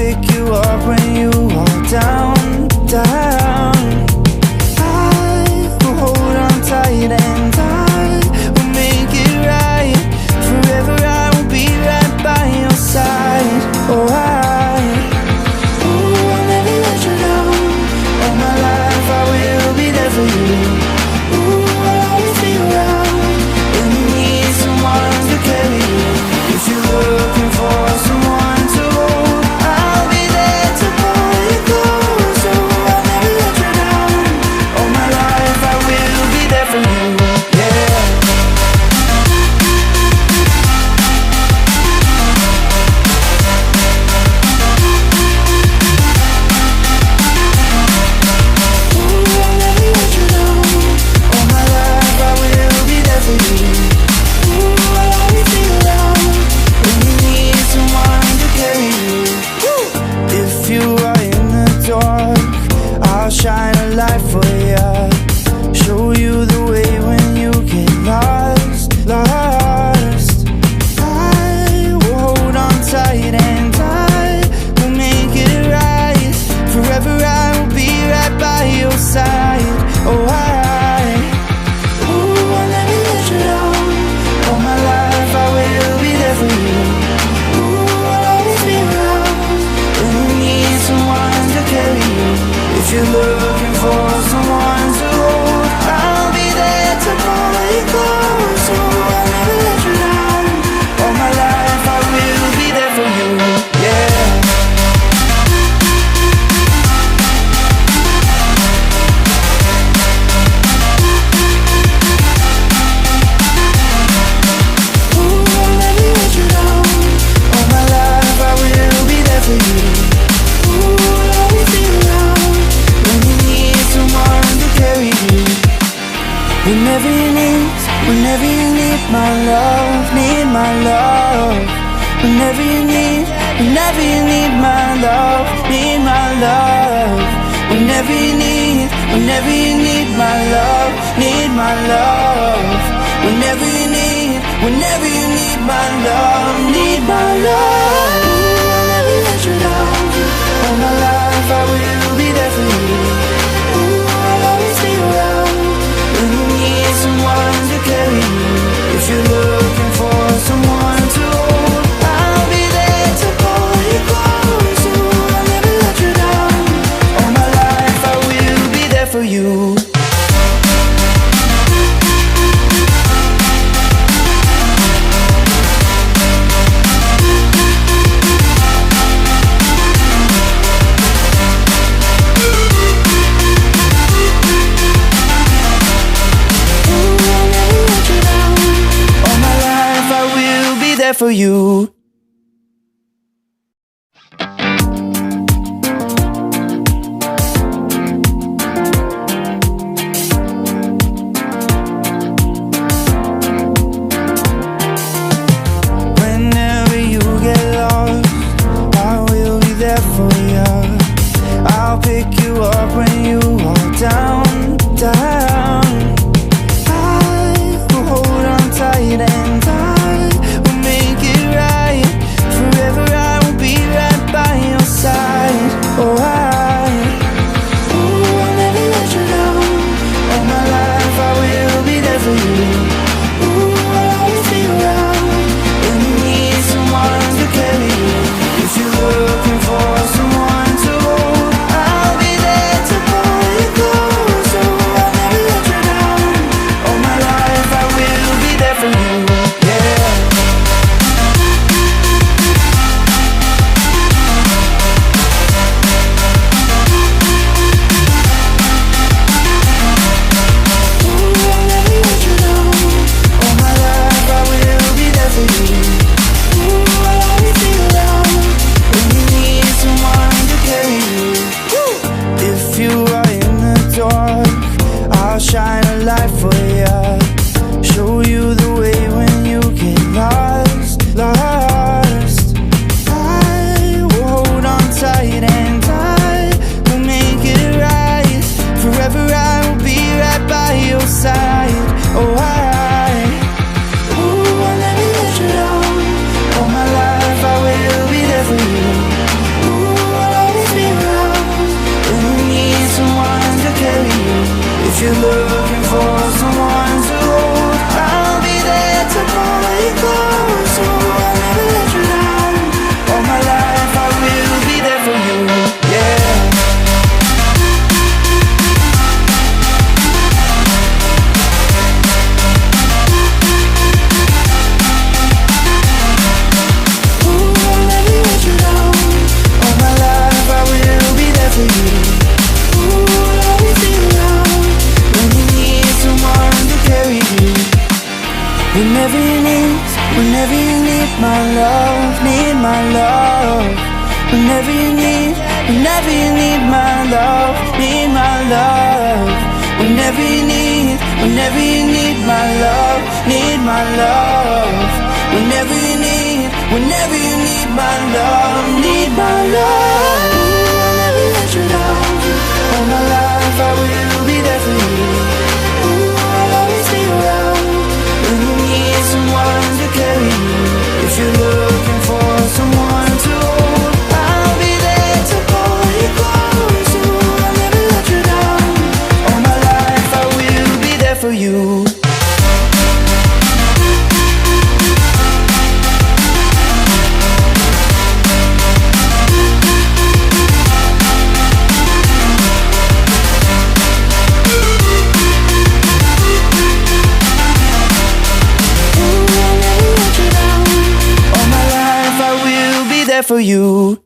pick you up when you are down, down. I will hold on tight and I will make it right. Forever I will be right by your side. Oh, I'll never let you down. All my life I will be there for you. Ooh, I'll always be around when you need someone to carry you. If you're looking for someone to hold, I'll be there to pull you close. Oh, I'll never let you down. All my life I will be there for you. Yeah. Shine a light for ya, show you the way when you get lost, lost. I will hold on tight and I will make it right. Forever I will be right by your side. Oh, I'll never let you down. All my life I will be there for you. Ooh, I'll always be around when you need someone to carry you. If you're looking for someone to hold, I'll be there to pull you close. Oh, I'll never let you down. All my life I will be there for you. Yeah. Ooh, I'll never let you down. All my life I will be there for you. Ooh, I'll always be around when you need someone to carry you. Whenever you need my love, need my love. Whenever you need my love, need my love. Whenever you need my love, need my love. Whenever you need my love, need my love. Ooh, I'll never let you down. All my life I will be there for you. Ooh, I'll always be around when you need someone to carry you. If you're looking for someone to hold, I'll be there to pull you close. Ooh, I'll never let you down. All my life I will be there for you. For you. Whenever you get lost, I will be there for ya. I'll pick you up when you are down, down. I will hold on tight and I make it right. my love. Whenever you need my love, need my love. Whenever you need my love, need my love. Whenever you need my love, need my love. I'll never let you down. All my life I will be there for you. I'll always be around when you need someone to carry you. If you're looking for someone to hold, I'll be there to pull you close. I'll never let you down. All my life I will be there for you. For you.